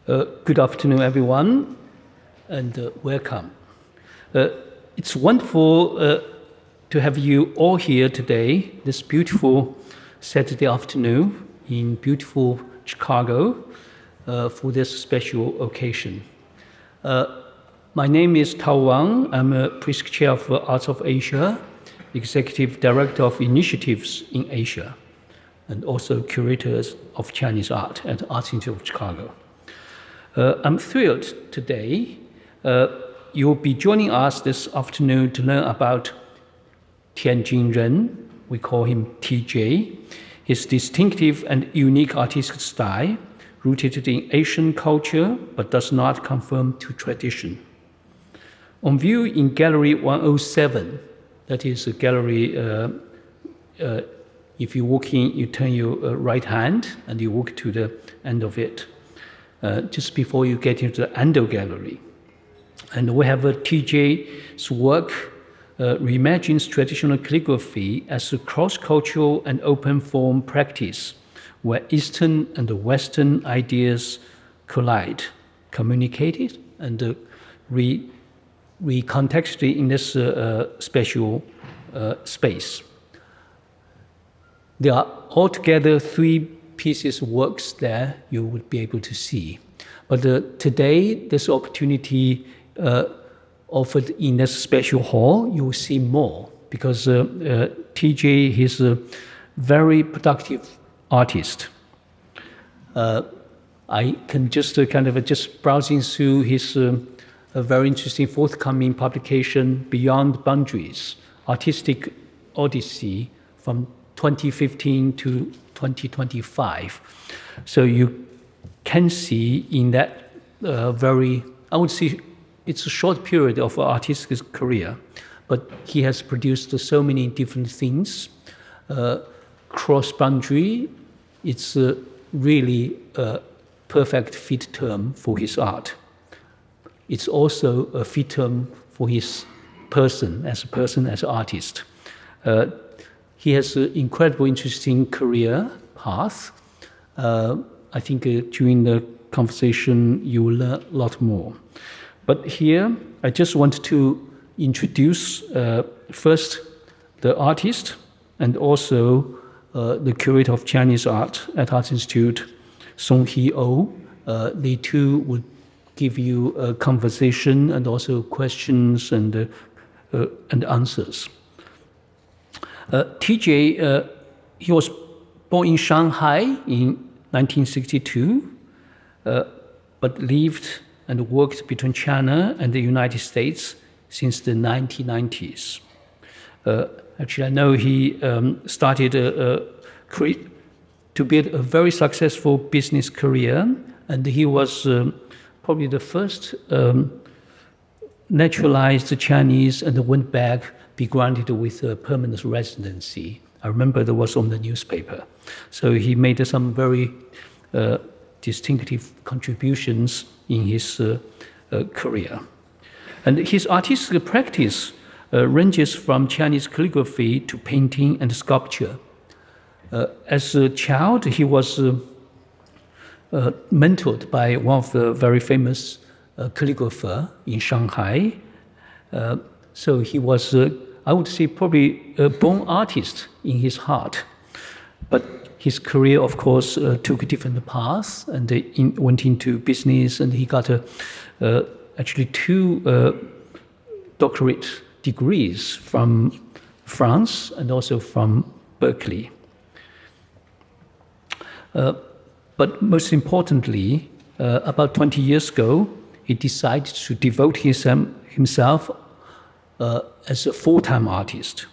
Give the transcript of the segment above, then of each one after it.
Good afternoon, everyone, and welcome. It's wonderful to have you all here today, this beautiful Saturday afternoon in beautiful Chicago for this special occasion. My name is Tao Wang. I'm a Prisk Chair of Arts of Asia, Executive Director of Initiatives in Asia, and also Curator of Chinese Art at Arts Institute of Chicago. I'm thrilled today you'll be joining us this afternoon to learn about Tianjin Ren, we call him TJ, his distinctive and unique artistic style, rooted in Asian culture but does not conform to tradition. On view in Gallery 107, that is a gallery, if you walk in, you turn your right hand and you walk to the end of it, just before you get into the Ando Gallery. And we have TJ's work reimagines traditional calligraphy as a cross-cultural and open form practice where Eastern and Western ideas collide, communicated, and recontexted in this special space. There are altogether 3 pieces of works there you would be able to see. But today, this opportunity offered in this special hall, you will see more because TJ is a very productive artist. I can just just browsing through his a very interesting forthcoming publication, Beyond Boundaries, Artistic Odyssey from 2015 to 2025. So you can see in that I would say it's a short period of artistic career, but he has produced so many different things. Cross-boundary, it's really a perfect fit term for his art. It's also a fit term for his person, as artist. He has an incredible, interesting career path. I think during the conversation you will learn a lot more. But here, I just want to introduce first the artist and also the curator of Chinese art at Arts Institute, Seung Hee Oh. They two would give you a conversation and also questions and answers. TJ, he was born in Shanghai in 1962, but lived and worked between China and the United States since the 1990s. Actually, I know he started to build a very successful business career, and he was probably the first naturalized Chinese and went back, be granted with a permanent residency. I remember there was on the newspaper. So he made some very distinctive contributions in his career. And his artistic practice ranges from Chinese calligraphy to painting and sculpture. As a child, he was mentored by one of the very famous calligrapher in Shanghai. So he was, I would say, probably a born artist in his heart. But his career, of course, took a different path and went into business, and he got actually 2 doctorate degrees from France and also from Berkeley. But most importantly, about 20 years ago, he decided to devote himself as a full-time artist.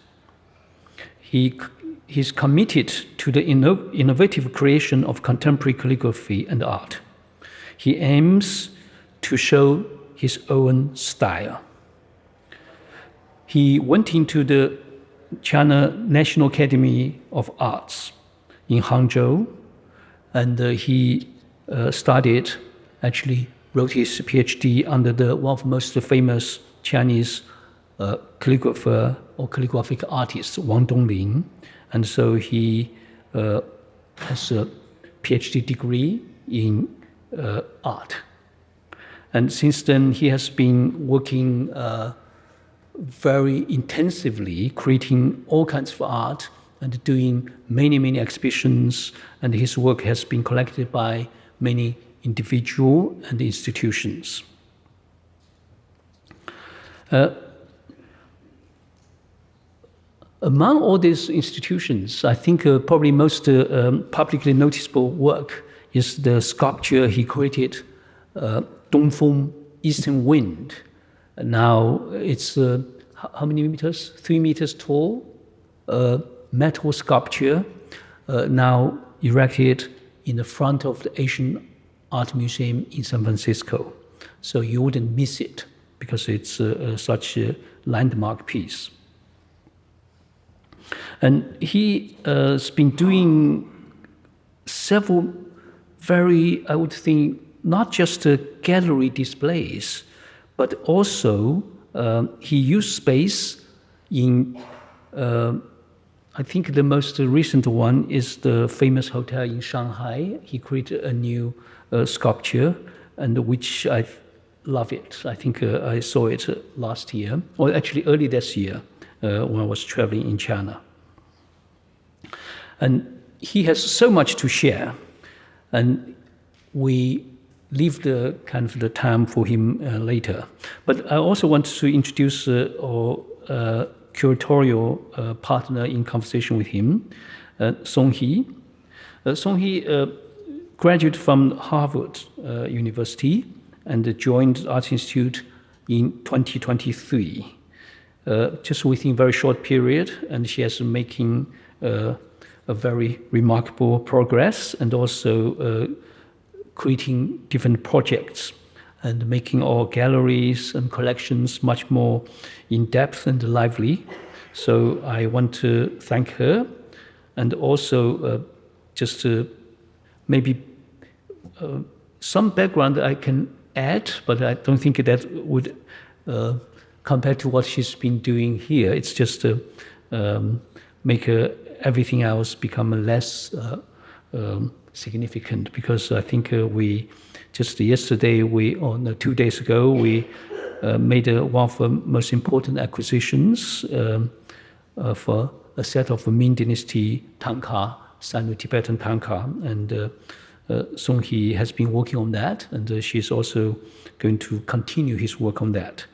He's committed to the innovative creation of contemporary calligraphy and art. He aims to show his own style. He went into the China National Academy of Arts in Hangzhou, and he wrote his PhD under one of the most famous Chinese calligrapher or calligraphic artist, Wang Donglin. And so he has a PhD degree in art. And since then, he has been working very intensively, creating all kinds of art and doing many, many exhibitions. And his work has been collected by many individuals and institutions. Among all these institutions, I think probably most publicly noticeable work is the sculpture he created, Conform, Eastern Wind. Now it's how many meters? 3 meters tall, metal sculpture, now erected in the front of the Asian Art Museum in San Francisco. So you wouldn't miss it because it's such a landmark piece. And he has been doing several very, I would think, not just gallery displays, but also he used space in, I think the most recent one is the famous hotel in Shanghai. He created a new sculpture, and which I love it. I think I saw it last year, or actually early this year when I was traveling in China. And he has so much to share, and we leave the kind of the time for him later. But I also want to introduce our curatorial partner in conversation with him, Seung Hee. Seung Hee graduated from Harvard University and joined the Art Institute in 2023, just within a very short period, and she has been making a very remarkable progress and also creating different projects and making our galleries and collections much more in-depth and lively. So I want to thank her, and also just maybe some background I can add, but I don't think that would compare to what she's been doing here. It's just to make everything else become less significant, because I think we just yesterday, or no, 2 days ago, we made one of the most important acquisitions for a set of Ming Dynasty tanka, Sino-Tibetan tanka, and Seung Hee has been working on that, and she's also going to continue his work on that.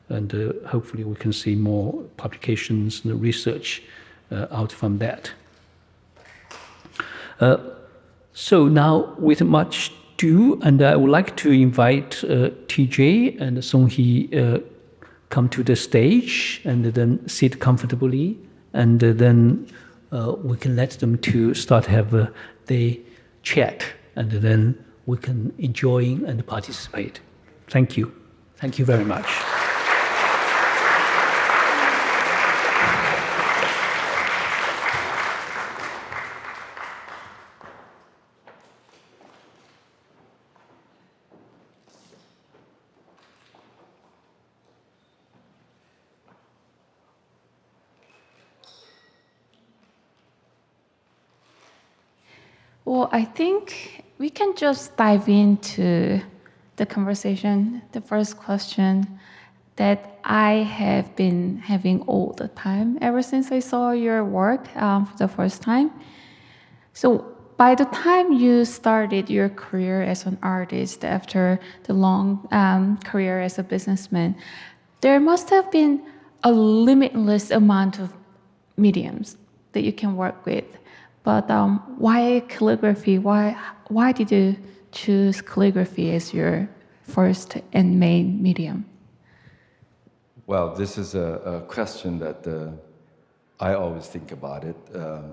And hopefully we can see more publications and research out from that. So now, with much ado, and I would like to invite TJ and Seung Hee come to the stage and then sit comfortably, and then we can let them to start have the chat, and then we can enjoy and participate. Thank you. Thank you very much. Well, I think we can just dive into the conversation. The first question that I have been having all the time, ever since I saw your work for the first time. So by the time you started your career as an artist, after the long career as a businessman, there must have been a limitless amount of mediums that you can work with. But why calligraphy? Why did you choose calligraphy as your first and main medium? Well, this is a question that I always think about it.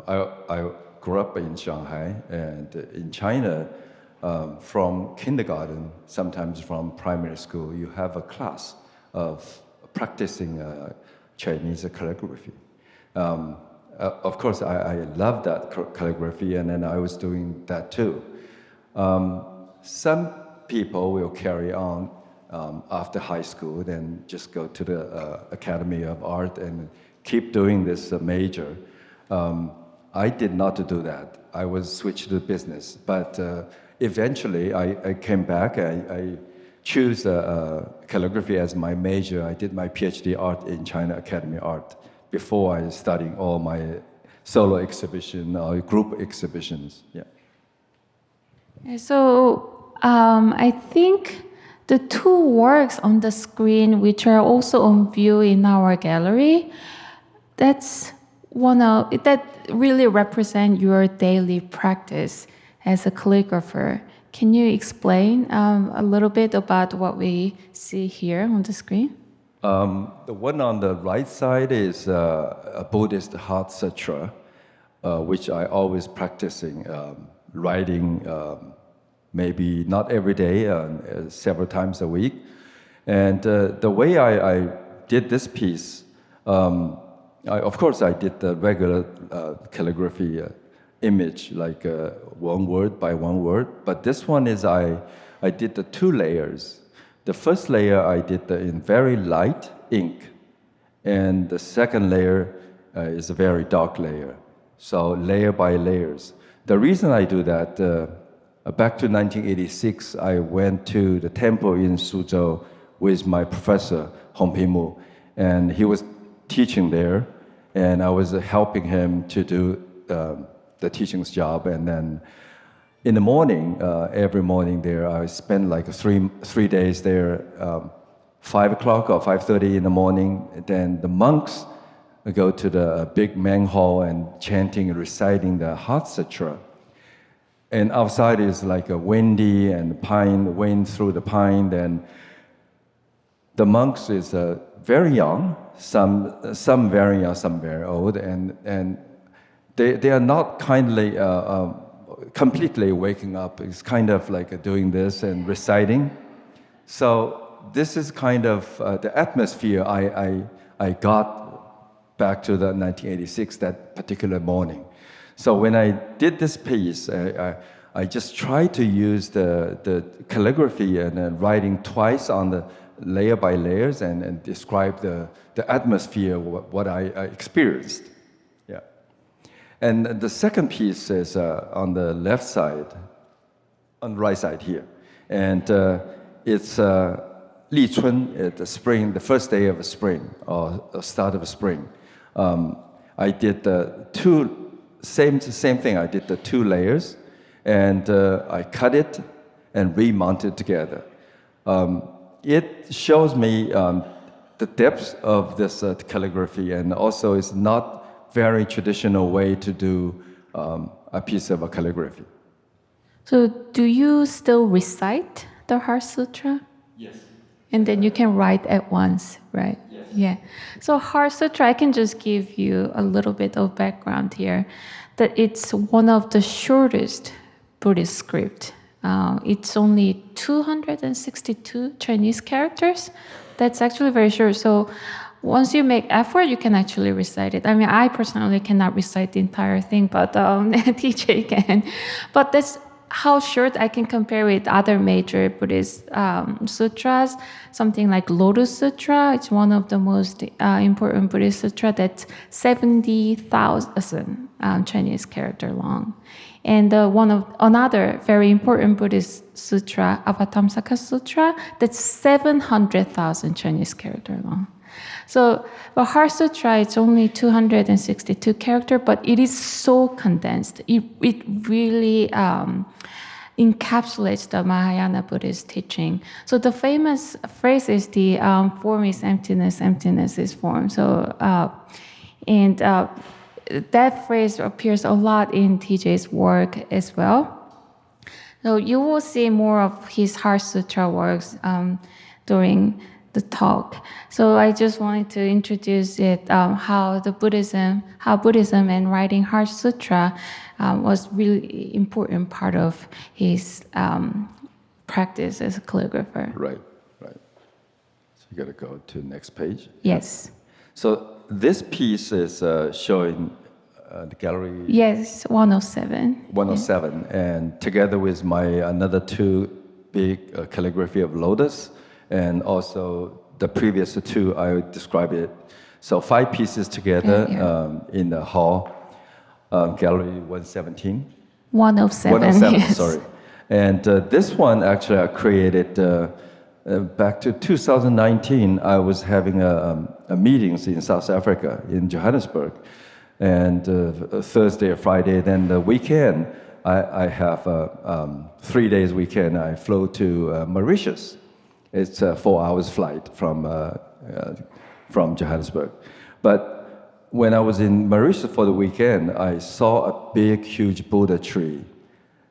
I grew up in Shanghai, and in China, from kindergarten, sometimes from primary school, you have a class of practicing Chinese calligraphy. Of course, I love that calligraphy, and then I was doing that too. Some people will carry on after high school, then just go to the Academy of Art and keep doing this major. I did not do that. I was switched to business. But eventually, I came back. I chose calligraphy as my major. I did my PhD art in China Academy Art before I studied all my solo exhibition or group exhibitions. Yeah. So I think the two works on the screen, which are also on view in our gallery, that really represent your daily practice as a calligrapher. Can you explain a little bit about what we see here on the screen? The one on the right side is a Buddhist heart sutra, which I always practicing writing. Maybe not every day, several times a week. And the way I did this piece, of course I did the regular calligraphy image, like one word by one word. But this one is I did the two layers. The first layer I did in very light ink, and the second layer is a very dark layer. So layer by layers. The reason I do that, back to 1986, I went to the temple in Suzhou with my professor, Hong Ping-mu, and he was teaching there, and I was helping him to do the teaching's job. And then in the morning, every morning there, I spent like three days there, 5 o'clock or 5:30 in the morning. Then the monks go to the big main hall and chanting and reciting the Heart Sutra. And outside is like a windy and wind through the pine. Then the monks is very young, some very young, some very old, and they are not completely waking up. It's kind of like doing this and reciting. So this is kind of the atmosphere I got back to the 1986, that particular morning. So when I did this piece, I just tried to use the calligraphy and writing twice on the layer by layers and describe the atmosphere, what I experienced. Yeah. And the second piece is on the left side, on the right side here. And it's Li Chun, the spring, the first day of spring, or start of spring. I did the same thing. I did the two layers, and I cut it and remounted together. It shows me the depth of this calligraphy, and also it's not very traditional way to do a piece of a calligraphy. So do you still recite the Heart Sutra? Yes. And then you can write at once, right? Yes. Yeah. So Heart Sutra, I can just give you a little bit of background here. That it's one of the shortest Buddhist script. It's only 262 Chinese characters. That's actually very short. So once you make effort, you can actually recite it. I mean, I personally cannot recite the entire thing, but TJ can. But that's how short I can compare with other major Buddhist sutras. Something like Lotus Sutra, it's one of the most important Buddhist sutra that's 70,000 Chinese character long. And another very important Buddhist sutra, Avatamsaka Sutra, that's 700,000 Chinese character long. So the Heart Sutra, it's only 262 character, but it is so condensed. It really encapsulates the Mahayana Buddhist teaching. So the famous phrase is the form is emptiness, emptiness is form. So that phrase appears a lot in TJ's work as well. So you will see more of his Heart Sutra works during the talk. So I just wanted to introduce it, how Buddhism and writing Heart Sutra was really important part of his practice as a calligrapher. Right. So you got to go to the next page. Yes. So this piece is showing the gallery. Yes, 107. 107, and together with my another two big calligraphy of lotus, and also the previous two, I described it. So 5 pieces together in the hall. Gallery 117. One of seven. 107, yes. sorry. And this one actually I created back to 2019. I was having a meetings in South Africa, in Johannesburg. And Thursday or Friday, then the weekend, I have 3 days weekend. I flew to Mauritius. It's a 4 hours flight from Johannesburg. But when I was in Mauritius for the weekend, I saw a big, huge Buddha tree.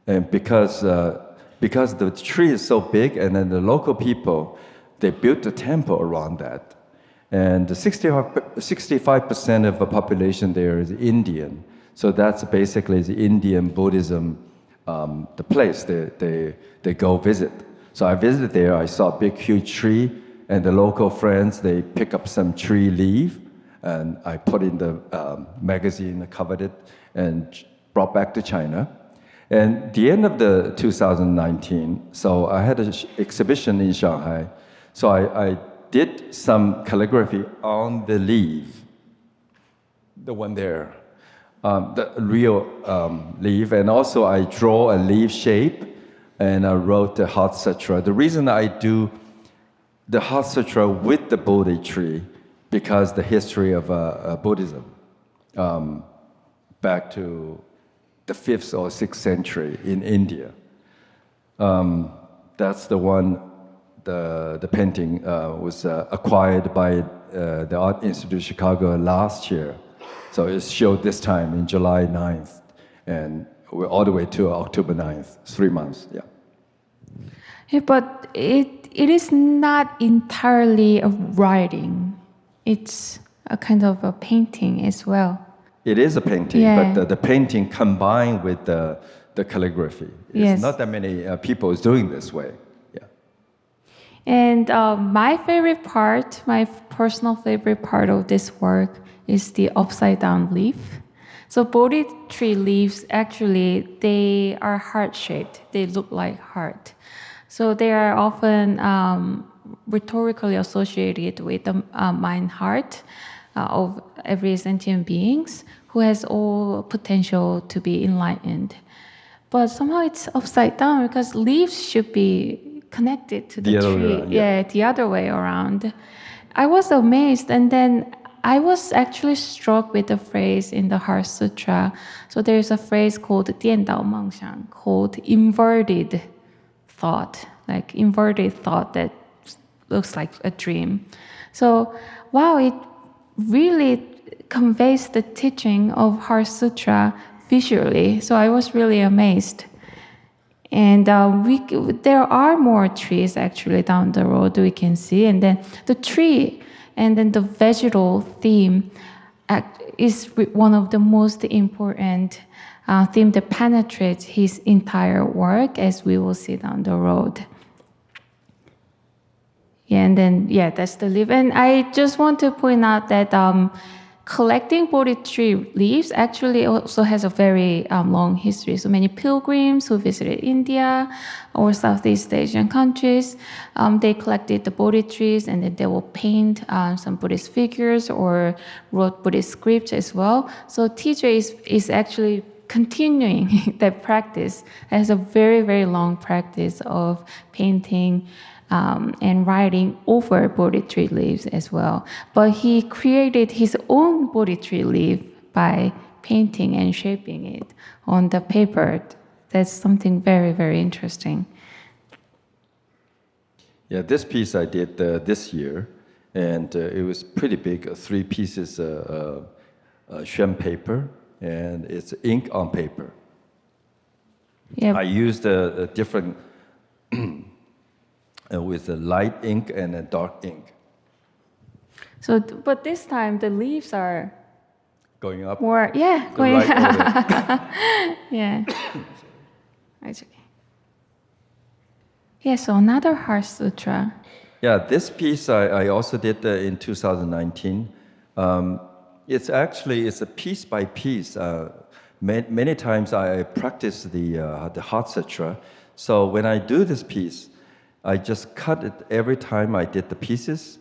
And because the tree is so big, and then the local people, they built a temple around that. And 65% of the population there is Indian. So that's basically the Indian Buddhism, the place they go visit. So I visited there, I saw a big, huge tree, and the local friends, they pick up some tree leaf, and I put in the magazine, covered it, and brought back to China. And the end of the 2019, so I had an exhibition in Shanghai. So I did some calligraphy on the leaf, the one there, the real leaf, and also I draw a leaf shape, and I wrote the Heart Sutra. The reason I do the Heart Sutra with the Bodhi tree, because the history of Buddhism, back to the 5th or 6th century in India. That's the one, the painting was acquired by the Art Institute of Chicago last year. So it's showed this time in July 9th, and we're all the way to October 9th, 3 months, yeah. Yeah, but it is not entirely a writing. It's a kind of a painting as well. It is a painting, Yeah. but the painting combined with the calligraphy. It's Yes. not that many people is doing this way. Yeah. And my favorite part, my personal favorite part of this work is the upside down leaf. So Bodhi tree leaves, actually, they are heart-shaped. They look like heart. So they are often rhetorically associated with the mind heart of every sentient beings who has all potential to be enlightened. But somehow it's upside down because leaves should be connected to the The other way tree. around, yeah. The other way around. I was amazed, and then I was actually struck with the phrase in the Heart Sutra. So there's a phrase called 颠倒梦想, called inverted thought, like inverted thought that looks like a dream. So, wow, it really conveys the teaching of Heart Sutra visually. So I was really amazed. And there are more trees actually down the road we can see. And then the tree and then the vegetal theme is one of the most important theme that penetrates his entire work, as we will see down the road. Yeah, and then, that's the leaf. And I just want to point out that collecting Bodhi tree leaves actually also has a very long history. So many pilgrims who visited India or Southeast Asian countries, they collected the Bodhi trees, and then they will paint some Buddhist figures or wrote Buddhist scripts as well. So TJ is actually continuing that practice. It has a very, very long practice of painting and writing over Bodhi tree leaves as well. But he created his own Bodhi tree leaf by painting and shaping it on the paper. That's something very, very interesting. Yeah, this piece I did this year, and it was pretty big, 3 pieces Shen paper, and it's ink on paper. Yeah. I used a different with a light ink and a dark ink. So, but this time the leaves are Going up. more, the going right order. Yeah. It's okay. Yeah, so another Heart Sutra. Yeah, this piece I also did in 2019. It's a piece by piece. Many times I practice the Heart Sutra. So when I do this piece, I just cut it every time I did the pieces,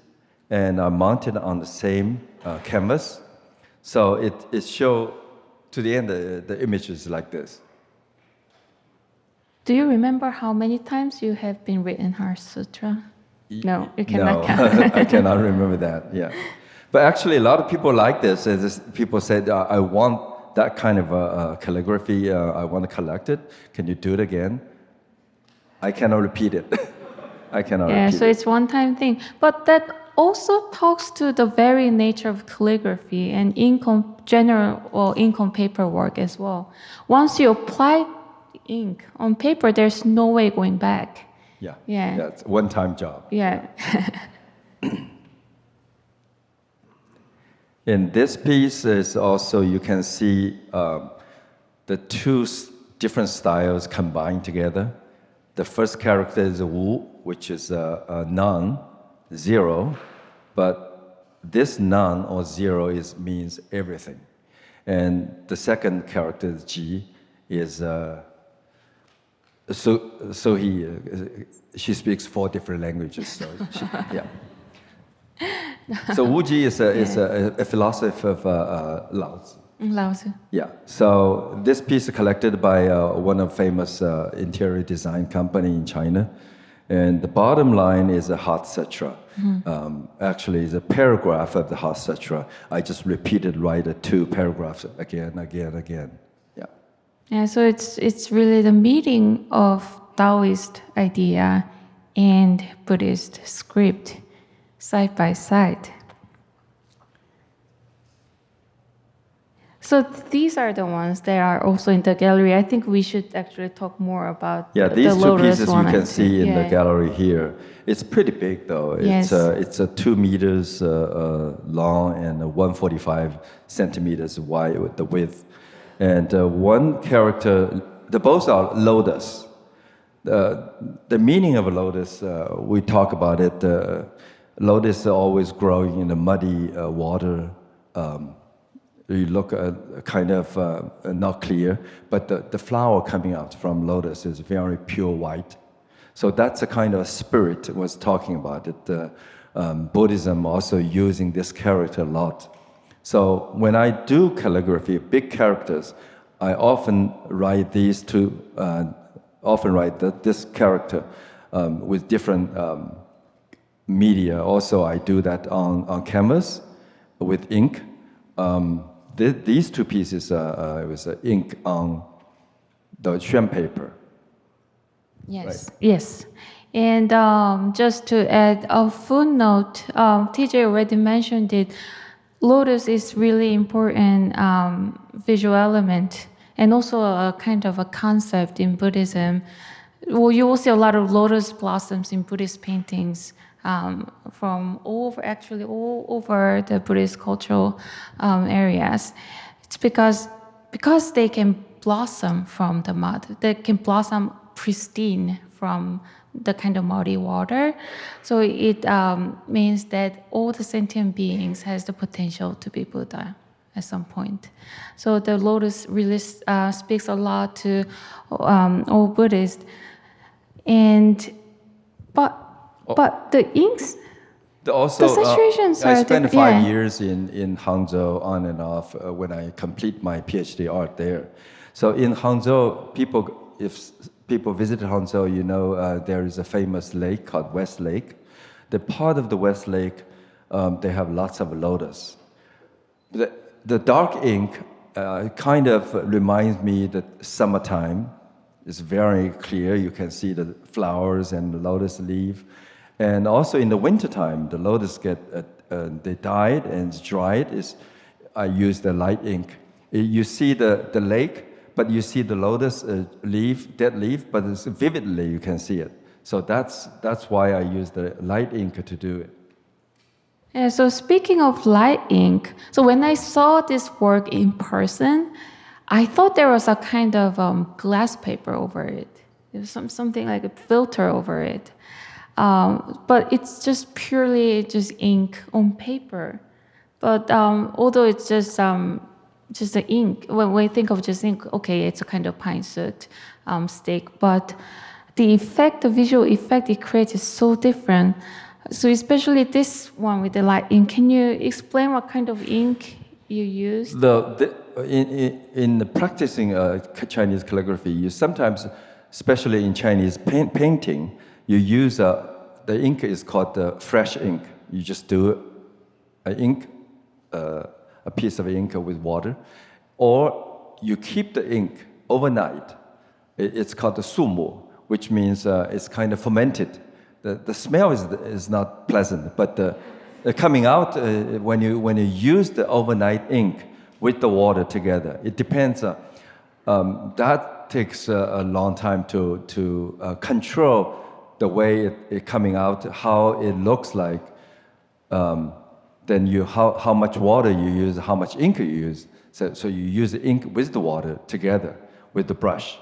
and I mount it on the same canvas. So it shows to the end, the image is like this. Do you remember how many times you have been written Heart Sutra? No, you No, cannot count. I cannot remember that. Yeah, but actually, a lot of people like this. People said, "I want that kind of calligraphy. I want to collect it. Can you do it again?" I cannot repeat it. I cannot. Yeah, repeat so it. it's one-time thing. But that also talks to the very nature of calligraphy and ink on general or ink on paper work as well. Once you apply ink on paper, there's no way going back. Yeah. Yeah. Yeah, it's a one-time job. Yeah. In this piece is also you can see the two different styles combined together. The first character is a Wu, which is a none, zero, but this none or zero means everything. And the second character is Ji, is she speaks 4 different languages. So yeah. So Wu Ji is a philosopher of Lao Tzu. Lao Tzu. Yeah. So this piece is collected by one of famous interior design company in China, and the bottom line is a Heart Sutra. Actually, it's a paragraph of the Heart Sutra. I just repeated the 2 paragraphs again. Yeah. Yeah, so it's really the meeting of Taoist idea and Buddhist script side by side. So these are the ones that are also in the gallery. I think we should actually talk more about Yeah, the these 2 Lotus pieces you one, I can see think. in the gallery here. It's pretty big though. Yes. It's 2 meters long and 145 centimeters wide with the width. And one character, both are lotus. The meaning of a lotus, we talk about it. Lotus are always growing in the muddy water. You look kind of not clear, but the flower coming out from lotus is very pure white. So that's a kind of spirit was talking about it. Buddhism also using this character a lot. So when I do calligraphy, big characters, I often write these 2, often write this character with different media. Also, I do that on canvas with ink. These 2 pieces, it was ink on the Xuan paper. Yes, Right. yes. And just to add a footnote, TJ already mentioned it. Lotus is really important visual element and also a kind of a concept in Buddhism. Well, you will see a lot of lotus blossoms in Buddhist paintings from all over the Buddhist cultural areas. It's because they can blossom from the mud. They can blossom pristine from the kind of muddy water. So it means that all the sentient beings has the potential to be Buddha at some point. So the lotus really speaks a lot to all Buddhists. But the inks, Also, the situations I are spent 5 yeah. years in Hangzhou on and off when I complete my PhD art there. So in Hangzhou, if people visit Hangzhou, you know there is a famous lake called West Lake. The part of the West Lake, they have lots of lotus. The dark ink kind of reminds me that summertime. It's very clear. You can see the flowers and the lotus leaf. And also in the wintertime, the lotus they died and it's dried. I use the light ink. You see the lake, but you see the lotus leaf, dead leaf, but it's vividly you can see it. So that's why I use the light ink to do it. Yeah, so speaking of light ink, so when I saw this work in person, I thought there was a kind of glass paper over it. There was something like a filter over it. But it's just purely just ink on paper. But although it's just the ink, when we think of just ink, okay, it's a kind of pine soot stick. But the effect, the visual effect it creates is so different. So especially this one with the light ink, can you explain what kind of ink you used? In the practicing Chinese calligraphy, you sometimes, especially in Chinese painting, you use the ink is called fresh ink. You just do a piece of ink with water, or you keep the ink overnight. It's called the sumo, which means it's kind of fermented. The smell is not pleasant, but the coming out when you use the overnight ink with the water together, it depends. That takes a long time to control the way it coming out, how it looks like. Then how much water you use, how much ink you use. So you use the ink with the water together with the brush.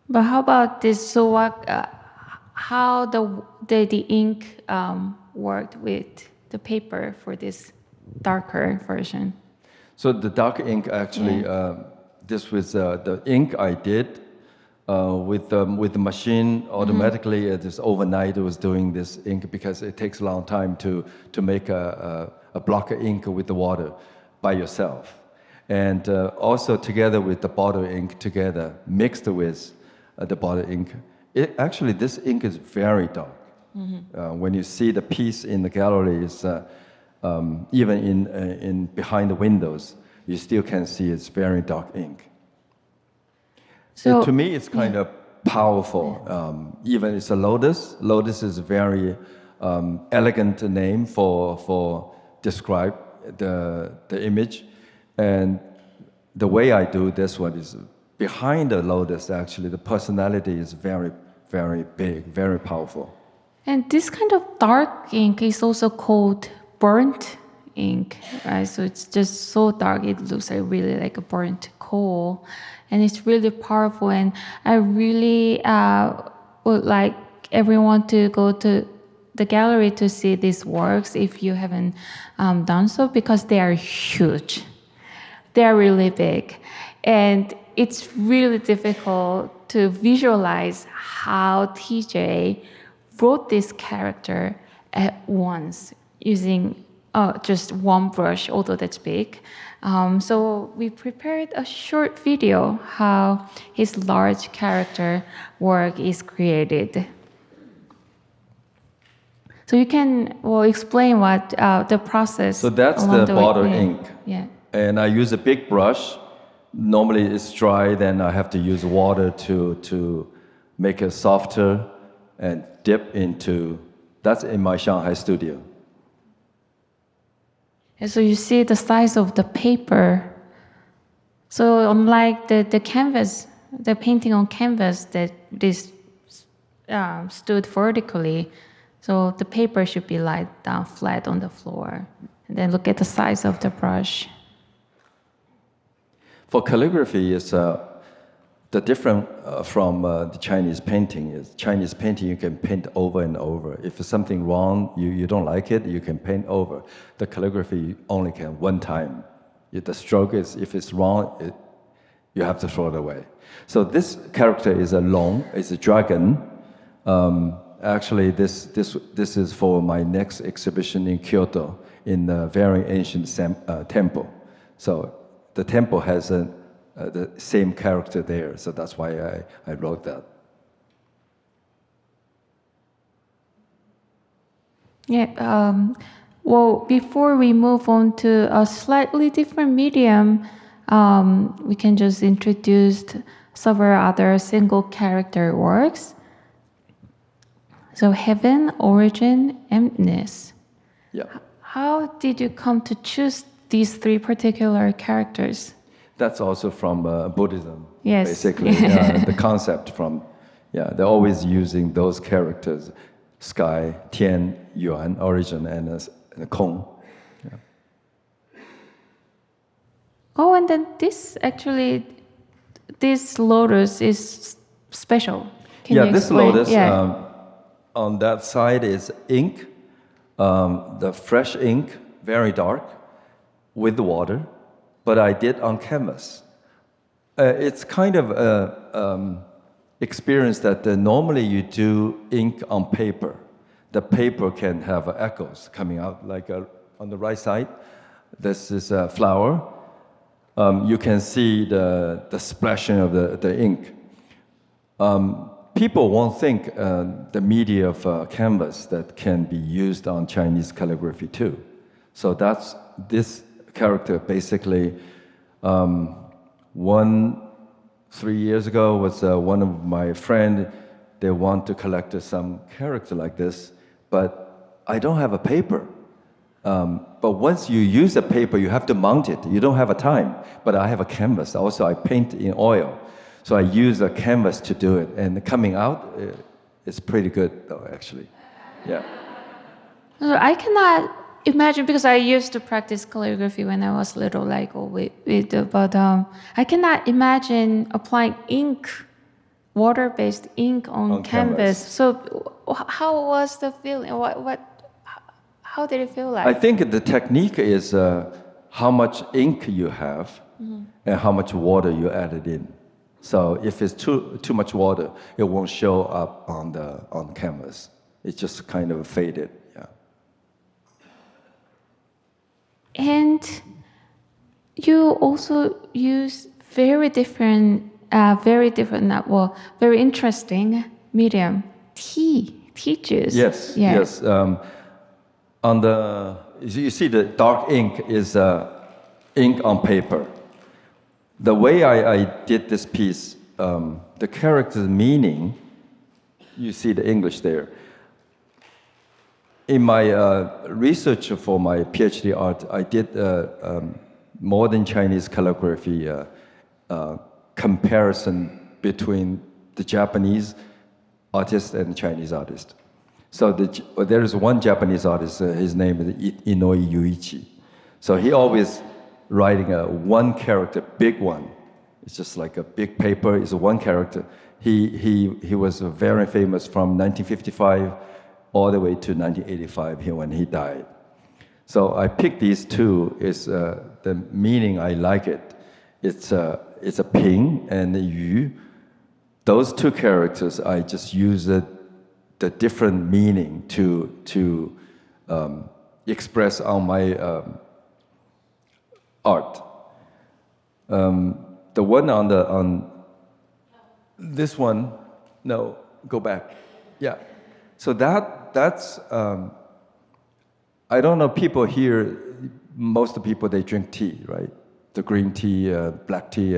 But how about this? So how the ink worked with the paper for this darker version? So the dark ink actually, this was the ink I did with the machine automatically. Just overnight, it was doing this ink because it takes a long time to make a block of ink with the water by yourself, and also together with the bottle ink together mixed with the bottle ink. Actually, this ink is very dark. When you see the piece in the gallery, it's, even in behind the windows, you still can see it's very dark ink. So to me, it's kind of powerful. Even it's a lotus. Lotus is a very elegant name for describe the image, and the way I do this one is behind the lotus. Actually, the personality is very, very big, very powerful. And this kind of dark ink is also called burnt ink, right? So it's just so dark, it looks like really like a burnt coal. And it's really powerful. And I really would like everyone to go to the gallery to see these works if you haven't done so, because they are huge. They are really big. And it's really difficult to visualize how TJ wrote this character at once using just one brush, although that's big. So we prepared a short video how his large character work is created. So you can explain what the process. So that's the bottle ink. Yeah. And I use a big brush. Normally it's dry, then I have to use water to make it softer and dip into. That's in my Shanghai studio. And so you see the size of the paper. So unlike the canvas, the painting on canvas that this stood vertically, so the paper should be laid down flat on the floor. And then look at the size of the brush. For calligraphy, is the different from the Chinese painting is Chinese painting you can paint over and over. If there's something wrong, you don't like it, you can paint over. The calligraphy you only can one time. The stroke is, if it's wrong, you have to throw it away. So this character is a dragon. Actually, this is for my next exhibition in Kyoto, in a very ancient temple. So the temple has the same character there, so that's why I wrote that. Yeah. Well, before we move on to a slightly different medium, we can just introduce several other single character works. So heaven, origin, emptiness. Yeah. How did you come to choose these three particular characters? That's also from Buddhism. Yes. Basically, the concept from, they're always using those characters: sky, Tian, Yuan, origin, and Kong. Yeah. Oh, and then this lotus is special. Can you this explain? lotus, on that side is ink, the fresh ink, very dark, with the water, but I did on canvas. It's kind of experience that normally you do ink on paper. the paper can have echoes coming out. Like on the right side, this is a flower. You can see the splashing of the ink. People won't think the media of canvas that can be used on Chinese calligraphy too. So that's this character basically. 3 years ago was one of my friend. They want to collect some character like this, but I don't have a paper. But once you use a paper, you have to mount it. You don't have a time. But I have a canvas. Also, I paint in oil. So I use a canvas to do it. And coming out, it's pretty good, though, actually. Yeah. So I cannot imagine, because I used to practice calligraphy when I was little, but I cannot imagine applying ink, water-based ink on canvas. So how was the feeling? How did it feel like? I think the technique is how much ink you have and how much water you added in. So if it's too much water, it won't show up on canvas. It's just kind of faded. Yeah. And you also use very interesting medium, tea juice. Yes. You see the dark ink is ink on paper. The way I did this piece, the character's meaning, you see the English there. In my research for my PhD art, I did modern Chinese calligraphy comparison between the Japanese artist and the Chinese artist. So there is one Japanese artist, his name is Inoi Yuichi. So he always writing one character, big one. It's just like a big paper, it's one character. He was very famous from 1955 all the way to 1985 when he died. So I picked these two. Is the meaning I like it. It's a ping and a yu. Those two characters I just use the different meaning to express on my art. The one on this one, no, go back. Yeah. So that's I don't know. People here, most of the people they drink tea, right? The green tea, black tea,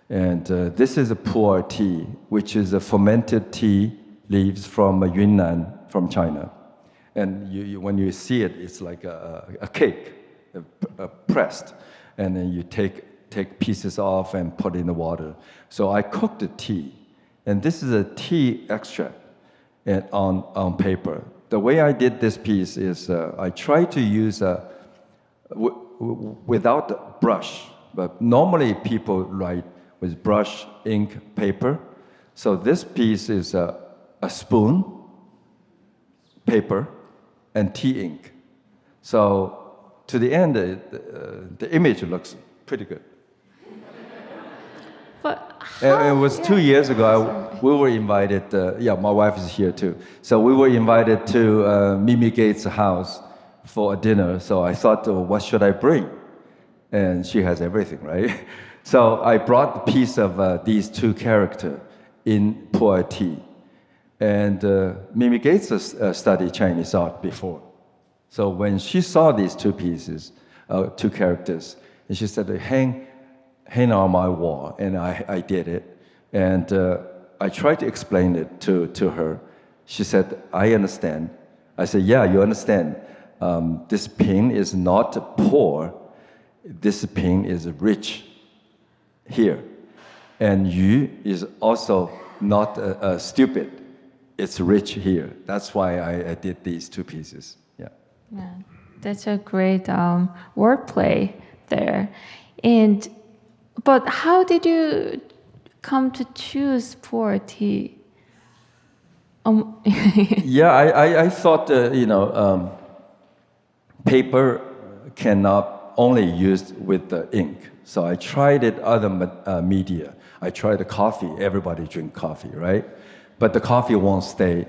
and this is a pu'er tea, which is a fermented tea leaves from Yunnan, from China, and when you see it, it's like a cake, pressed, and then you take pieces off and put in the water. So I cooked the tea, and this is a tea extract on paper. The way I did this piece is I tried to use without brush, but normally people write with brush, ink, paper. So this piece is a spoon, paper, and tea ink. So to the end, the image looks pretty good. But it was 2 years ago. We were invited. My wife is here too. So we were invited to Mimi Gates' house for a dinner. So I thought, what should I bring? And she has everything, right? So I brought a piece of these two characters in pu'er tea. And Mimi Gates studied Chinese art before. So when she saw these two pieces, two characters, and she said, hang on my wall, and I did it. And I tried to explain it to her. She said, I understand. I said, yeah, you understand. This pin is not poor. This pin is rich here. And yu is also not stupid. It's rich here. That's why I did these two pieces. Yeah. That's a great wordplay there. But how did you come to choose pu'er tea? I thought paper cannot only used with the ink. So I tried it other media. I tried the coffee. Everybody drink coffee, right? but the coffee won't stay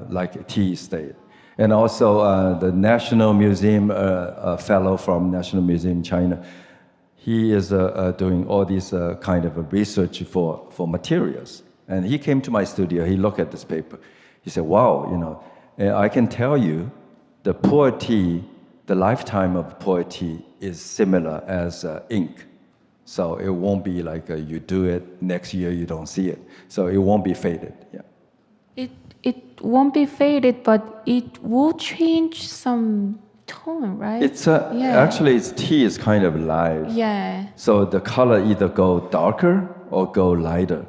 like tea stayed. And also the National Museum, a fellow from National Museum in China, he is doing all these kind of research for materials. And he came to my studio, he looked at this paper. He said, wow, you know, I can tell you the pu'er tea, the lifetime of pu'er tea is similar as ink. So it won't be like you do it, next year you don't see it. So it won't be faded, yeah. It won't be faded, but it will change some tone, right? It's actually its tea is kind of live. Yeah. So the color either go darker or go lighter.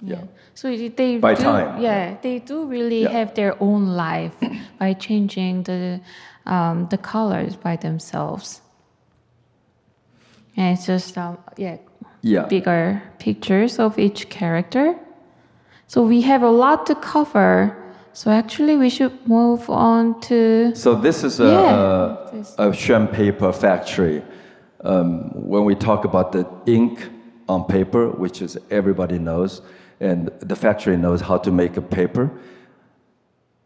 Yeah. So they By do, time. yeah, they do really Yeah. have their own life by changing the colors by themselves. And it's just bigger pictures of each character. So we have a lot to cover. So actually, we should move on to. So this is a shrimp paper factory. When we talk about the ink on paper, which is everybody knows, and the factory knows how to make a paper.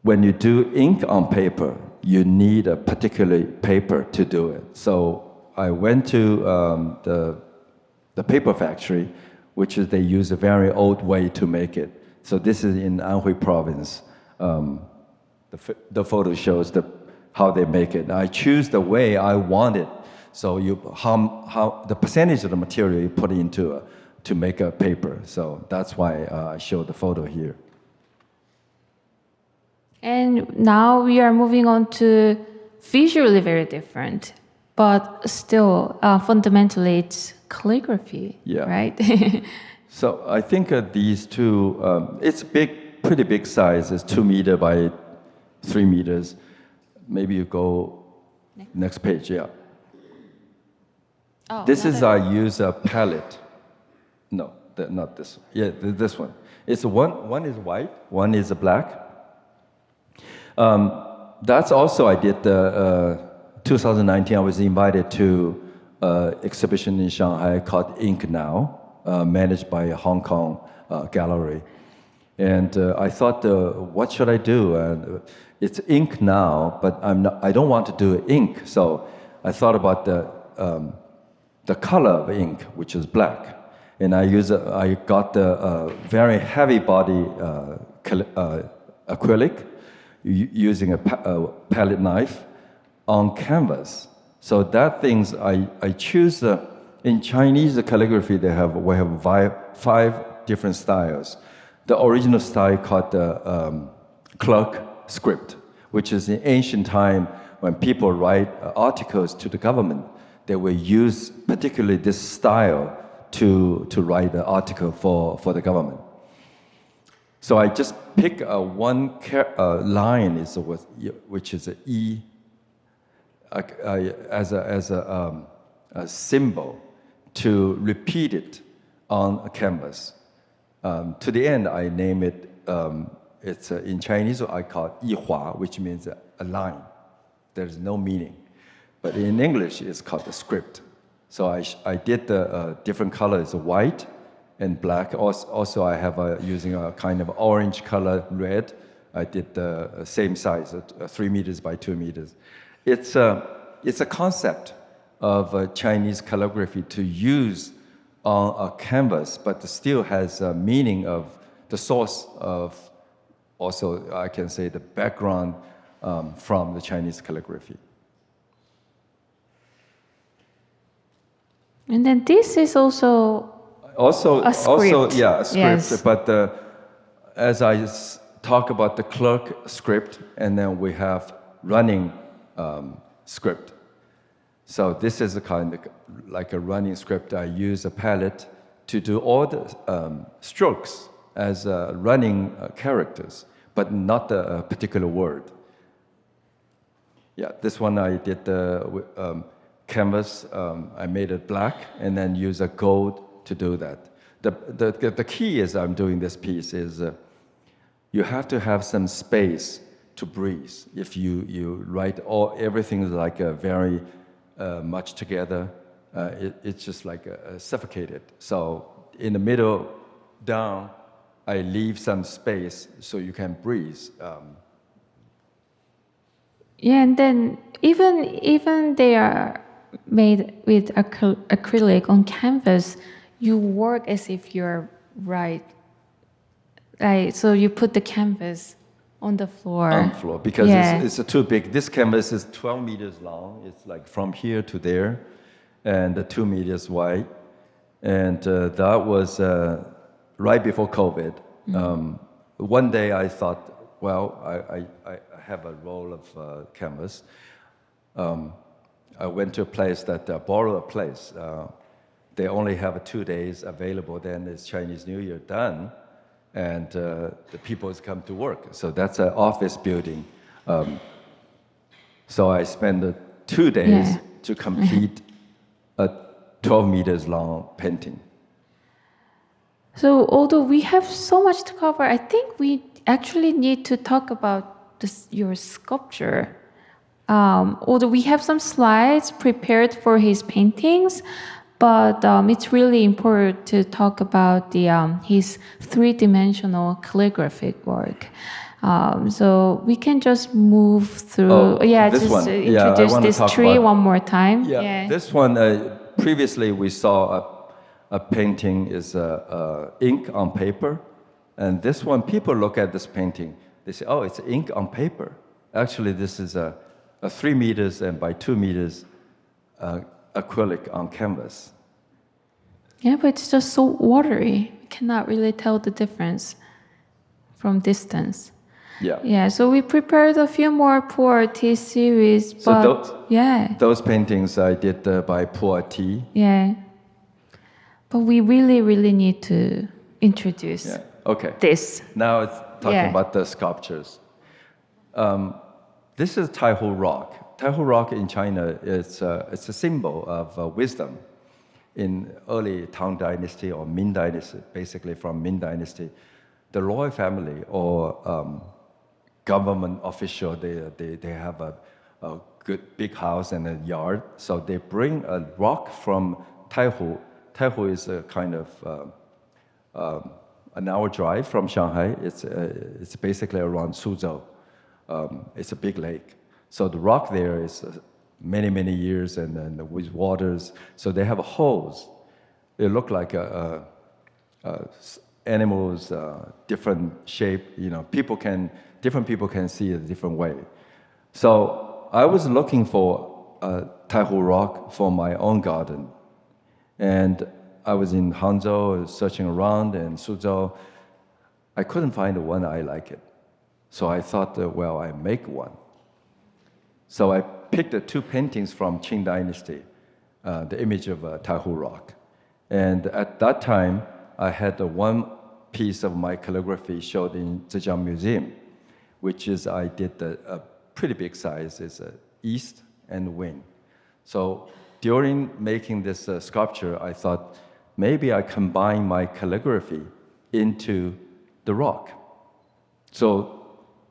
When you do ink on paper, you need a particular paper to do it. So I went to the paper factory, which is they use a very old way to make it. So this is in Anhui province. The photo shows how they make it. I choose the way I want it. So how the percentage of the material you put into to make a paper. So that's why I show the photo here. And now we are moving on to visually very different, but still fundamentally it's calligraphy, right? So I think these two, it's pretty big size. It's 2 meters by 3 meters. Maybe you go next page, yeah. Oh, I use a palette. No, not this one. Yeah, this one. It's one is white, one is black. That's also I did 2019. I was invited to exhibition in Shanghai called Ink Now, managed by a Hong Kong gallery. And I thought, what should I do? It's ink now, but I don't want to do ink. So I thought about the color of ink, which is black. And I got the very heavy body acrylic using a palette knife on canvas. So that things I choose. In Chinese calligraphy, we have 5 different styles. The original style called the clerk script, which is in ancient time when people write articles to the government, they will use particularly this style to write an article for the government. So I just pick one line which is an E as a symbol to repeat it on a canvas. To the end, I name it, it's in Chinese, I call it 一划, which means a line. There's no meaning. But in English, it's called the script. So I did the different colors, white and black. Also I have using a kind of orange color, red. I did the same size, 3 meters by 2 meters. It's a concept of Chinese calligraphy to use on a canvas, but still has a meaning of the source of, also I can say the background from the Chinese calligraphy. And then this is also a script. A script. Yes. But as I talk about the clerk script, and then we have running script. So this is a kind of like a running script. I use a palette to do all the strokes as running characters, but not a particular word. Yeah, this one I did the canvas. I made it black and then use a gold to do that. The key is I'm doing this piece is you have to have some space to breathe. If you write everything is like a very much together, it's just like suffocated. So in the middle, down, I leave some space so you can breathe. Yeah, and then even they are made with acrylic on canvas, you work as if you're right. Right, so you put the canvas on the floor. On the floor, because Yeah. it's too big. This canvas is 12 meters long. It's like from here to there, and 2 meters wide. And that was right before COVID. One day I thought, well, I have a roll of canvas. I went to a place that borrowed a place. They only have 2 days available. Then it's Chinese New Year done, and the people has come to work. So that's an office building. So I spent 2 days to complete a 12 meters long painting. So although we have so much to cover, I think we actually need to talk about your sculpture. Although we have some slides prepared for his paintings, but it's really important to talk about his three-dimensional calligraphic work. So we can just move through. This just one. introduce this tree one more time. Yeah. This one, previously we saw a painting is ink on paper. And this one, people look at this painting, they say, oh, it's ink on paper. Actually, this is a 3 meters and by 2 meters acrylic on canvas. Yeah, but it's just so watery. You cannot really tell the difference from distance. Yeah. Yeah, so we prepared a few more Poor Artist series, but those paintings I did by Poor Artist. Yeah. But we really need to introduce this. Now it's talking about the sculptures. This is Taihu Rock. Taihu Rock in China it's a symbol of wisdom. In early Tang Dynasty or Ming Dynasty, basically from Ming Dynasty, the royal family or government official, they have a good big house and a yard, so they bring a rock from Taihu. Taihu is a kind of an hour drive from Shanghai. It's basically around Suzhou. It's a big lake. So the rock there is many years and with waters. So they have holes. They look like animals, different shape. You know, different people can see it a different way. So I was looking for a Taihu rock for my own garden. And I was in Hangzhou searching around and Suzhou. I couldn't find the one I like it. So I thought, well, I make one. So I picked the 2 paintings from Qing Dynasty, the image of Taihu Rock. And at that time, I had one piece of my calligraphy showed in Zhejiang Museum, which is I did a pretty big size. It's east and wing. So during making this sculpture, I thought maybe I combine my calligraphy into the rock. So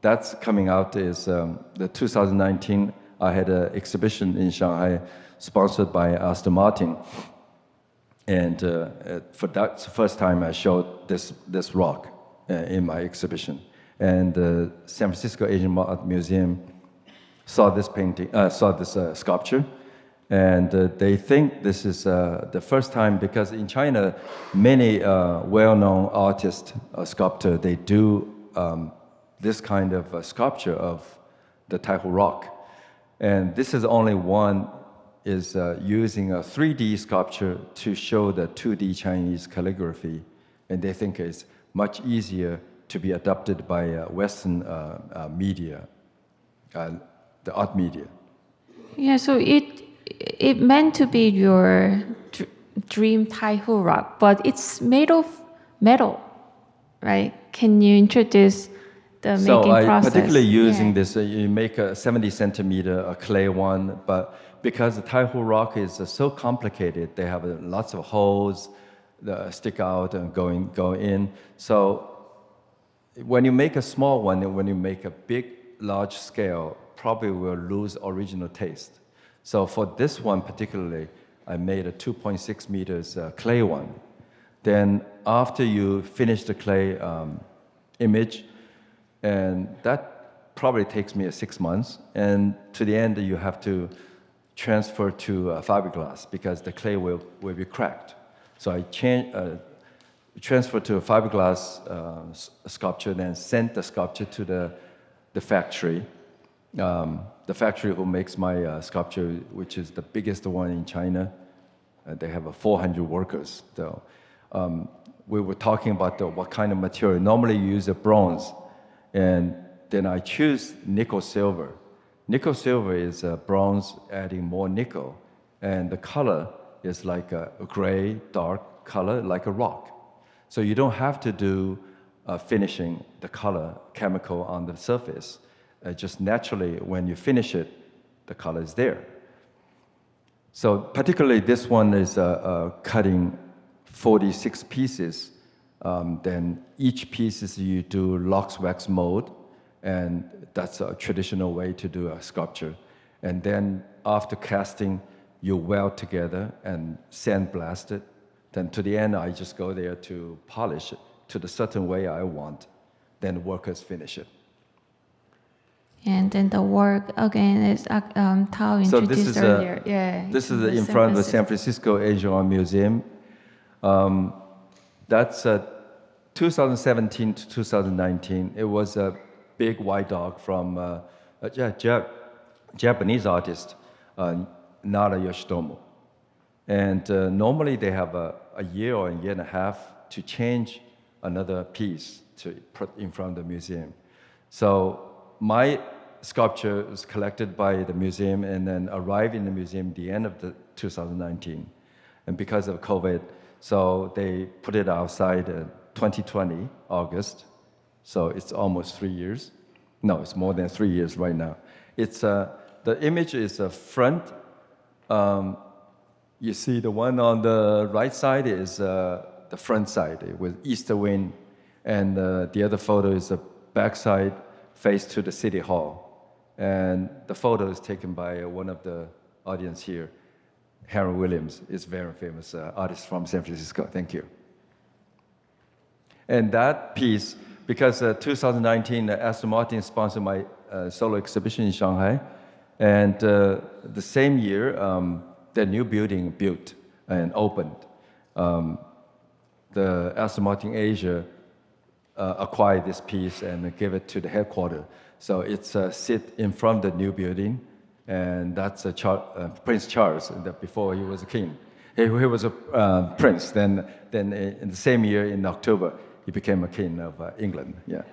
that's coming out is the 2019, I had an exhibition in Shanghai sponsored by Aston Martin. And for that's the first time I showed this rock in my exhibition. And the San Francisco Asian Art Museum saw this painting, saw this sculpture. And they think this is the first time, because in China, many well-known artists, sculptors, they do this kind of sculpture of the Taihu Rock. And this is only one is using a 3D sculpture to show the 2D Chinese calligraphy. And they think it's much easier to be adopted by Western media, the art media. Yeah, so it meant to be your dream Taihu rock, but it's made of metal, right? Can you introduce the making process? So I particularly using this, you make a 70 centimeter a clay one, but because the Taihu rock is so complicated, they have lots of holes that stick out and go in. So when you make a small one and when you make a big, large scale, probably will lose original taste. So for this one particularly, I made a 2.6 meters clay one. Then after you finish the clay image, and that probably takes me 6 months. And to the end, you have to transfer to fiberglass because the clay will be cracked. So I transfer to a fiberglass sculpture, then send the sculpture to the factory. The factory who makes my sculpture, which is the biggest one in China. They have 400 workers. So we were talking about what kind of material. Normally you use a bronze, and then I choose nickel silver. Nickel silver is a bronze adding more nickel, and the color is like a gray, dark color, like a rock. So you don't have to do finishing the color chemical on the surface. Just naturally, when you finish it, the color is there. So particularly this one is cutting 46 pieces. Then each piece is you do lox wax mold, and that's a traditional way to do a sculpture. And then after casting, you weld together and sandblast it. Then to the end, I just go there to polish it to the certain way I want. Then workers finish it. And then the work again is Tao introduced earlier. This is in front of the San Francisco Asian Art Museum. That's 2017 to 2019. It was a big white dog from a Japanese artist, Nara Yoshitomo. And normally they have a year or a year and a half to change another piece to put in front of the museum. So my sculpture was collected by the museum and then arrived in the museum at the end of 2019. And because of COVID, so they put it outside in 2020, August. So it's almost 3 years. No, it's more than 3 years right now. It's the image is a front. You see the one on the right side is the front side with east wind, and the other photo is the back side face to the city hall. And the photo is taken by one of the audience here, Harry Williams, is very famous artist from San Francisco. Thank you. And that piece, because 2019, Aston Martin sponsored my solo exhibition in Shanghai, and the same year, the new building built and opened. The Aston Martin Asia acquired this piece and gave it to the headquarters. So it's sit in front of the new building, and that's Prince Charles. Before he was a king, he was a prince. Then in the same year, in October, he became a king of England. Yeah.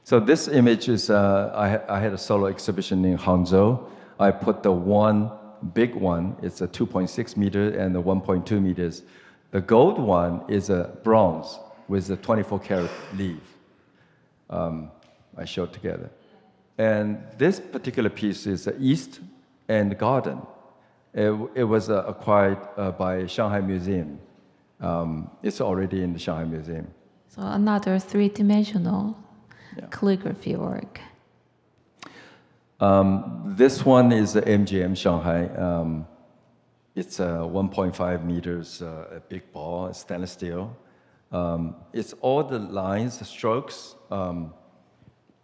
So this image is I had a solo exhibition in Hangzhou. I put the one big one. It's a 2.6 meter and the 1.2 meters. The gold one is a bronze with a 24-karat leaf. I showed together. And this particular piece is East and Garden. It was acquired by Shanghai Museum. It's already in the Shanghai Museum. So another three-dimensional calligraphy work. This one is the MGM Shanghai. It's 1.5 meters, a big ball, stainless steel. It's all the lines, strokes.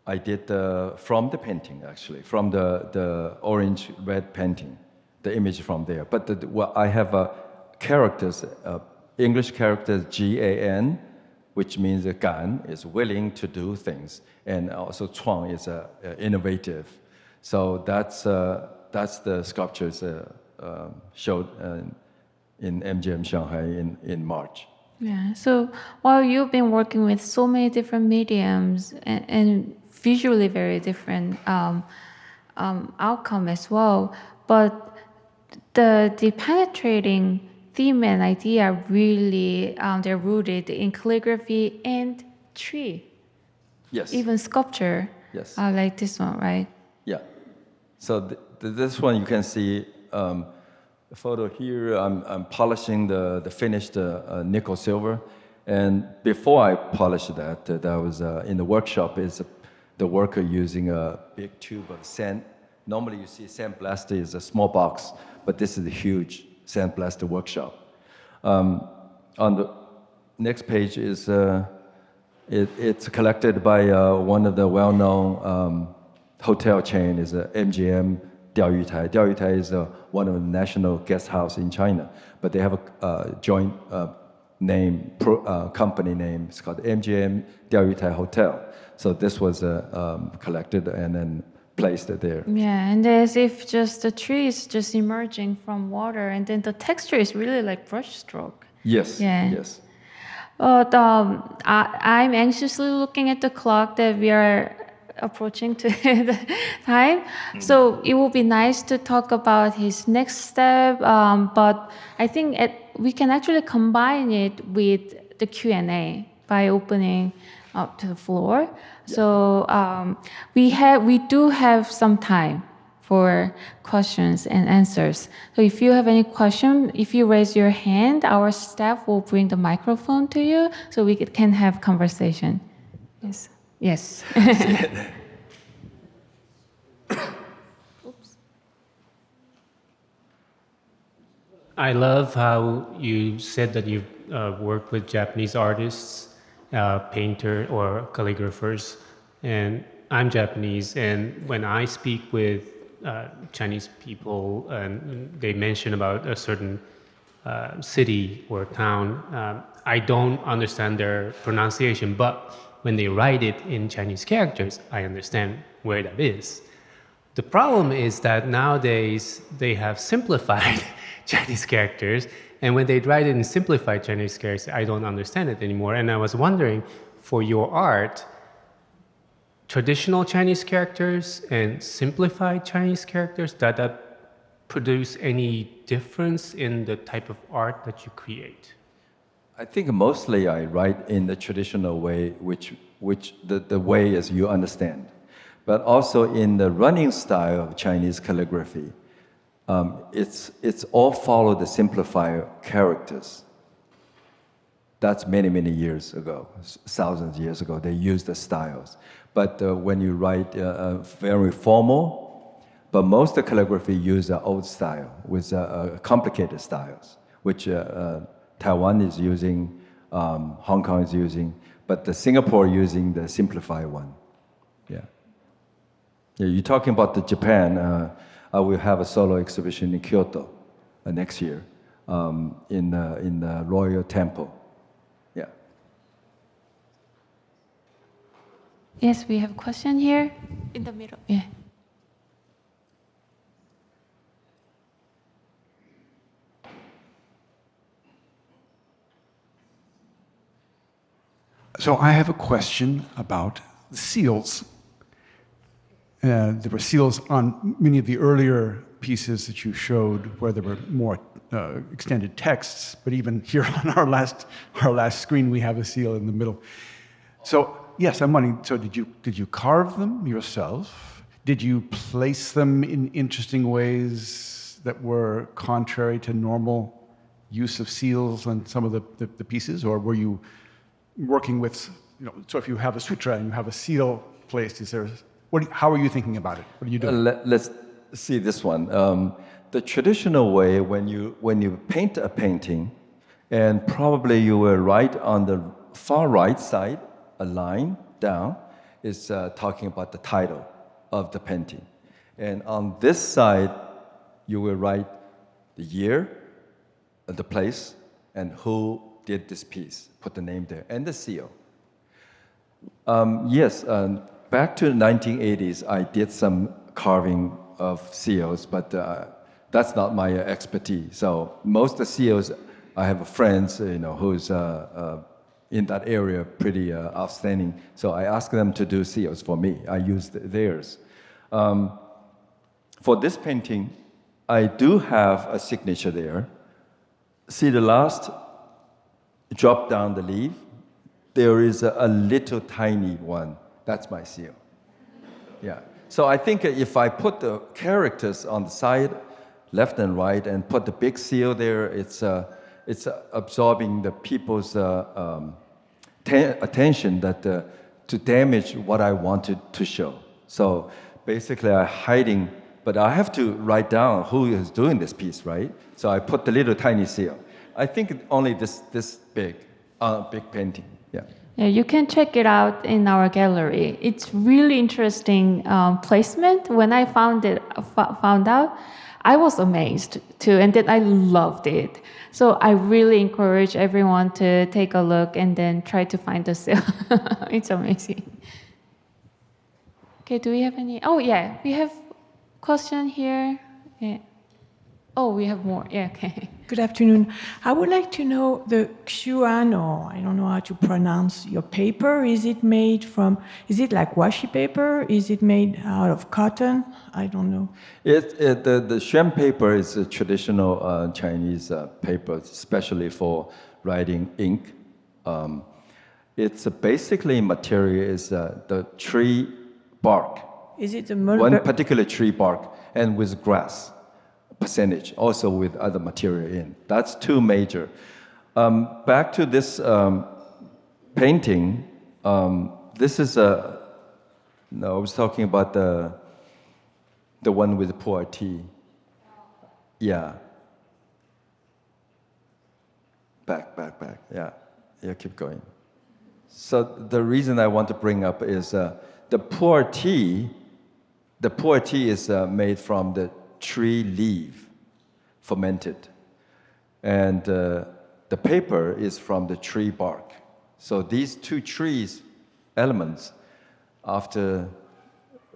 I did from the painting, actually, from the orange-red painting, the image from there. But I have characters, English characters Gan, which means gan is willing to do things, and also chuang is innovative. So that's the sculptures showed in MGM Shanghai in March. Yeah. So while you've been working with so many different mediums and visually very different outcome as well, but the penetrating theme and idea really they're rooted in calligraphy and tree. Yes. Even sculpture. Yes. Like this one, right? Yeah. So this one you can see the photo here. I'm polishing the finished nickel silver, and before I polished that was in the workshop. Is the worker using a big tube of sand. Normally you see sandblaster is a small box, but this is a huge sandblaster workshop. on the next page is it's collected by one of the well-known hotel chain is MGM Diaoyutai. Diaoyutai is one of the national guest house in China, but they have a joint name, company name. It's called MGM Diaoyutai Hotel. So this was collected and then placed there. Yeah, and as if just the tree is just emerging from water, and then the texture is really like brushstroke. Yes. Yeah. Yes. I'm anxiously looking at the clock that we are approaching to the time. So it will be nice to talk about his next step, but I think we can actually combine it with the Q&A by opening up to the floor. Yeah. So we do have some time for questions and answers. So if you have any question, if you raise your hand, our staff will bring the microphone to you so we can have conversation. Yes. Yes. Oops. I love how you said that you've worked with Japanese artists, painter or calligraphers, and I'm Japanese, and when I speak with Chinese people and they mention about a certain city or town, I don't understand their pronunciation, but when they write it in Chinese characters, I understand where that is. The problem is that nowadays they have simplified Chinese characters, and when they write it in simplified Chinese characters, I don't understand it anymore. And I was wondering, for your art, traditional Chinese characters and simplified Chinese characters, does that produce any difference in the type of art that you create? I think mostly I write in the traditional way, which the way as you understand, but also in the running style of Chinese calligraphy. It's all follow the simplified characters. That's many years ago, thousands of years ago. They used the styles, but when you write very formal, but most of the calligraphy use the old style with complicated styles, which. Taiwan is using, Hong Kong is using, but the Singapore using the simplified one. Yeah. You're talking about the Japan. I will have a solo exhibition in Kyoto next year in the Royal Temple. Yeah. Yes, we have a question here in the middle. Yeah. So I have a question about the seals. There were seals on many of the earlier pieces that you showed where there were more extended texts, but even here on our last screen we have a seal in the middle. So yes, I'm wondering, so did you carve them yourself? Did you place them in interesting ways that were contrary to normal use of seals on some of the pieces, or were you working with, so if you have a sutra and you have a seal placed, how are you thinking about it? What are you doing? Let's see this one. The traditional way, when you paint a painting, and probably you will write on the far right side, a line down, is talking about the title of the painting. And on this side, you will write the year, the place, and who did this piece, put the name there, and the seal. Yes, back to the 1980s, I did some carving of seals, but that's not my expertise. So most of the seals, I have friends, who's in that area pretty outstanding. So I asked them to do seals for me. I used theirs. For this painting, I do have a signature there. See the last drop down the leaf, there is a little tiny one. That's my seal. Yeah. So I think if I put the characters on the side, left and right, and put the big seal there, it's absorbing the people's attention to damage what I wanted to show. So basically, I'm hiding, but I have to write down who is doing this piece, right? So I put the little tiny seal. I think only this big painting. Yeah. Yeah, you can check it out in our gallery. It's really interesting placement. When I found out, I was amazed too, and then I loved it. So I really encourage everyone to take a look and then try to find the sale. It's amazing. Okay, do we have any? Oh yeah, we have question here. Yeah. Oh, we have more. Yeah, okay. Good afternoon. I would like to know the Xuan, or I don't know how to pronounce your paper. Is it like washi paper? Is it made out of cotton? I don't know. The Xuan paper is a traditional Chinese paper, especially for writing ink. It's basically material is the tree bark. Is it a One particular tree bark and with grass percentage, also with other material in. That's two major. Back to this painting. This is I was talking about the one with poor T. Yeah. Back. Yeah, keep going. So the reason I want to bring up is the poor T. The poor T is made from the tree leaf, fermented. And the paper is from the tree bark. So these two trees elements, after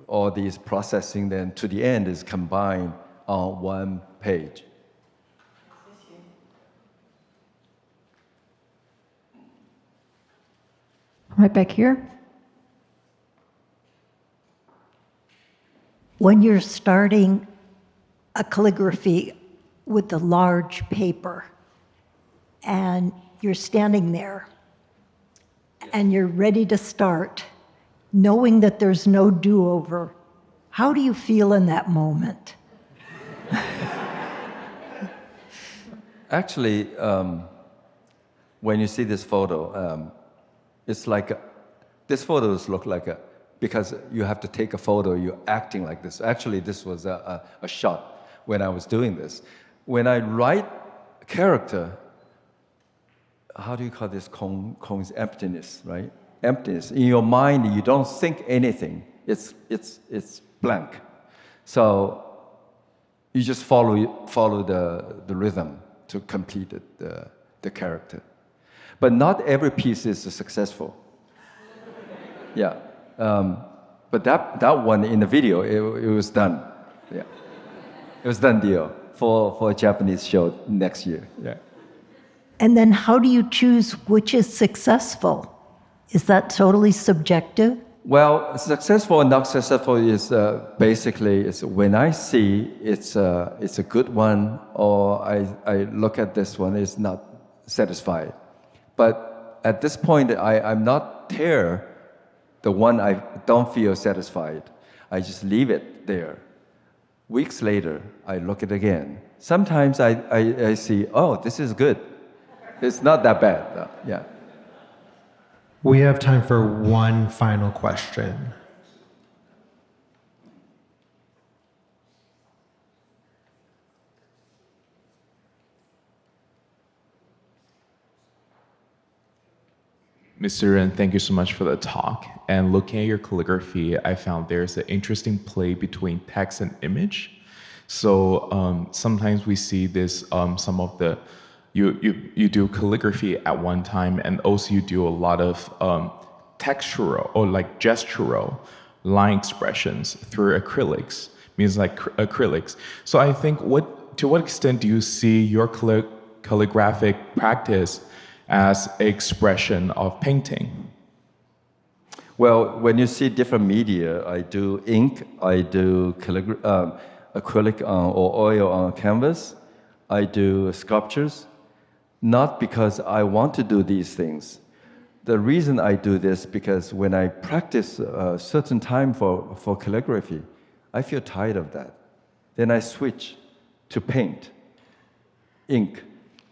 all these processing, then to the end is combined on one page. Right back here. When you're starting a calligraphy with the large paper and you're standing there and you're ready to start, knowing that there's no do-over, how do you feel in that moment? Actually, when you see this photo, it's like this photos look like because you have to take a photo, you're acting like this. Actually, this was a shot when I was doing this. When I write a character, how do you call this? Emptiness, right? Emptiness. In your mind, you don't think anything. It's blank. So you just follow the rhythm to complete the character. But not every piece is successful. Yeah. But that one in the video, it was done. Yeah. It was done deal for a Japanese show next year. Yeah. And then how do you choose which is successful? Is that totally subjective? Well, successful or not successful is basically is when I see it's a good one, or I look at this one, it's not satisfied. But at this point, I'm not tear the one I don't feel satisfied. I just leave it there. Weeks later, I look at it again. Sometimes I see, oh, this is good. It's not that bad, though. Yeah. We have time for one final question. Mr. Ren, thank you so much for the talk. And looking at your calligraphy, I found there's an interesting play between text and image. So sometimes we see this, some of the, you do calligraphy at one time, and also you do a lot of textural or like gestural line expressions through acrylics, means like acrylics. So I think to what extent do you see your calligraphic practice as an expression of painting? Well, when you see different media, I do ink, I do acrylic or oil on canvas, I do sculptures, not because I want to do these things. The reason I do this because when I practice a certain time for calligraphy, I feel tired of that. Then I switch to paint, ink.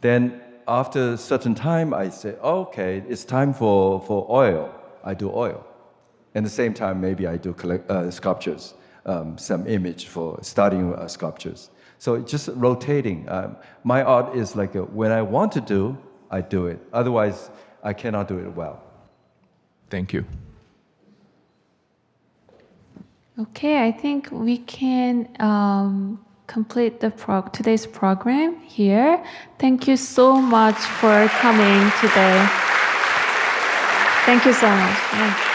Then after a certain time, I say, okay, it's time for oil. I do oil. At the same time, maybe I do sculptures, some image for starting sculptures. So it's just rotating. My art is like when I want to do, I do it. Otherwise, I cannot do it well. Thank you. Okay, I think we can complete the today's program here. Thank you so much for coming today. Thank you so much. Yeah.